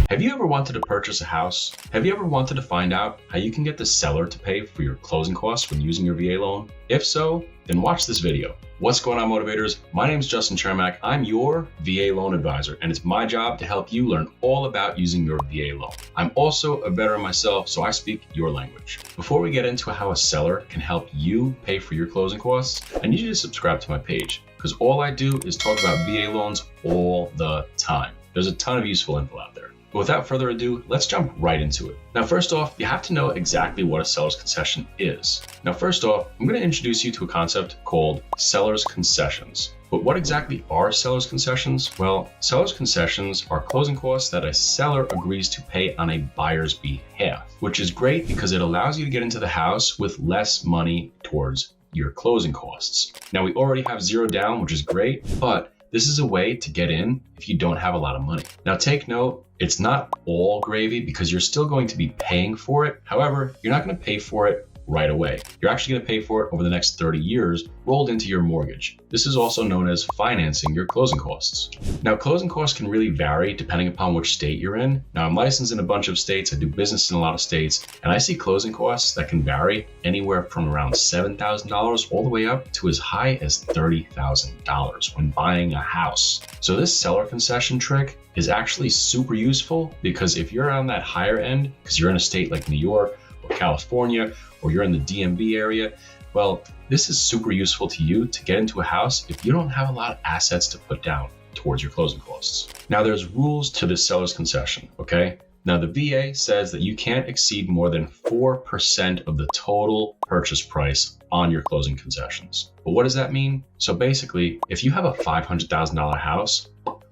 Have you ever wanted to purchase a house? Have you ever wanted to find out how you can get the seller to pay for your closing costs when using your VA loan? If so, then watch this video. What's going on, motivators? My name is Justin Chermak. I'm your VA loan advisor, and it's my job to help you learn all about using your VA loan. I'm also a veteran myself, so I speak your language. Before we get into how a seller can help you pay for your closing costs, I need you to subscribe to my page, because all I do is talk about VA loans all the time. There's a ton of useful info out there. But without further ado, let's jump right into it. Now, first off, you have to know exactly what a seller's concession is. Now, first off, I'm going to introduce you to a concept called seller's concessions. But what exactly are seller's concessions? Well, seller's concessions are closing costs that a seller agrees to pay on a buyer's behalf, which is great because it allows you to get into the house with less money towards your closing costs. Now, we already have zero down, which is great, but this is a way to get in if you don't have a lot of money. Now, take note, it's not all gravy because you're still going to be paying for it. However, you're not going to pay for it right away. You're actually going to pay for it over the next 30 years rolled into your mortgage. This is also known as financing your closing costs. Now, closing costs can really vary depending upon which state you're in. Now, I'm licensed in a bunch of states. I do business in a lot of states, and I see closing costs that can vary anywhere from around $7,000 all the way up to as high as $30,000 when buying a house. So this seller concession trick is actually super useful because if you're on that higher end, because you're in a state like New York or California, or you're in the DMV area, well, this is super useful to you to get into a house if you don't have a lot of assets to put down towards your closing costs. Now, there's rules to this seller's concession, okay? Now, the VA says that you can't exceed more than 4% of the total purchase price on your closing concessions. But what does that mean? So basically, if you have a $500,000 house,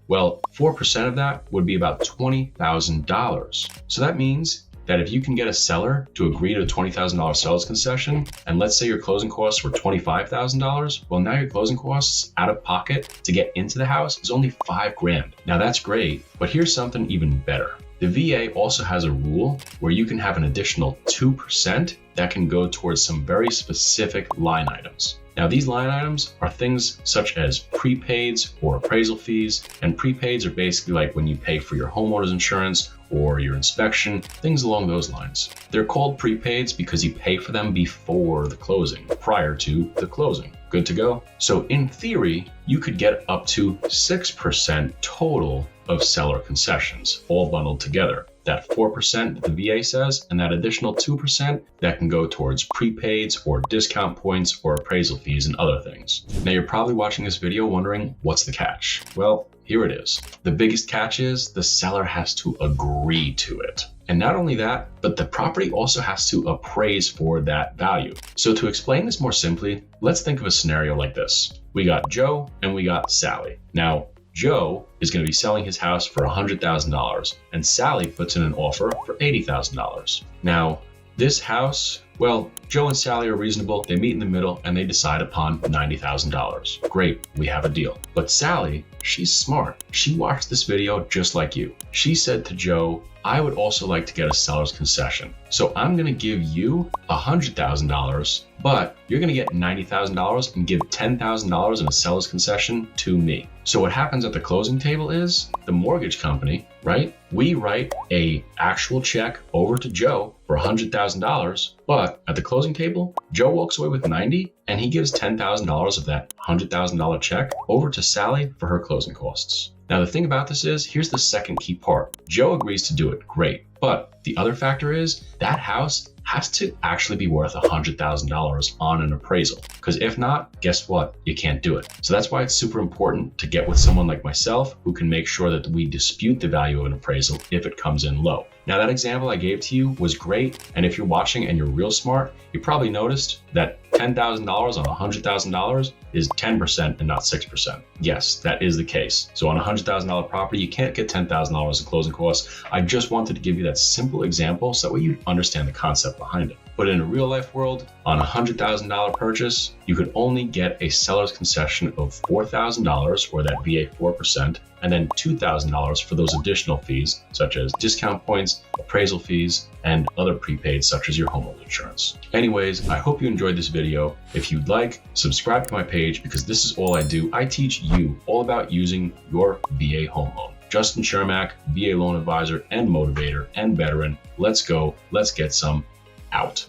well, 4% of that would be about $20,000. So that means that if you can get a seller to agree to a $20,000 seller's concession, and let's say your closing costs were $25,000, well, now your closing costs out of pocket to get into the house is only $5,000. Now that's great, but here's something even better. The VA also has a rule where you can have an additional 2% that can go towards some very specific line items. Now, these line items are things such as prepaids or appraisal fees, and prepaids are basically like when you pay for your homeowner's insurance or your inspection, things along those lines. They're called prepaids because you pay for them before the closing, prior to the closing. Good to go? So in theory, you could get up to 6% total of seller concessions, all bundled together. That 4% that the VA says, and that additional 2% that can go towards prepaids or discount points or appraisal fees and other things. Now, you're probably watching this video wondering, what's the catch? Well, here it is. The biggest catch is the seller has to agree to it. And not only that, but the property also has to appraise for that value. So to explain this more simply, let's think of a scenario like this. We got Joe and we got Sally. Now, Joe is going to be selling his house for $100,000 and Sally puts in an offer for $80,000. Now, this house, well, Joe and Sally are reasonable. They meet in the middle and they decide upon $90,000. Great, we have a deal. But Sally, she's smart. She watched this video just like you. She said to Joe, I would also like to get a seller's concession. So I'm going to give you $100,000, but you're going to get $90,000 and give $10,000 in a seller's concession to me. So what happens at the closing table is the mortgage company, right? We write a actual check over to Joe for $100,000, but at the closing table, Joe walks away with 90 and he gives $10,000 of that $100,000 check over to Sally for her closing costs. Now, the thing about this is, here's the second key part. Joe agrees to do it, great. But the other factor is that house has to actually be worth $100,000 on an appraisal. Because if not, guess what? You can't do it. So that's why it's super important to get with someone like myself who can make sure that we dispute the value of an appraisal if it comes in low. Now, that example I gave to you was great. And if you're watching and you're real smart, you probably noticed that $10,000 on $100,000 is 10% and not 6%. Yes, that is the case. So on a $100,000 property, you can't get $10,000 in closing costs. I just wanted to give you that simple example so that way you understand the concept behind it. But in a real life world, on a $100,000 purchase, you could only get a seller's concession of $4,000 or that VA 4%, and then $2,000 for those additional fees, such as discount points, appraisal fees, and other prepaids such as your homeowner's insurance. Anyways, I hope you enjoyed this video. If you'd like, subscribe to my page because this is all I do. I teach you all about using your VA home loan. Justin Chermak, VA loan advisor and motivator and veteran. Let's go. Let's get some out.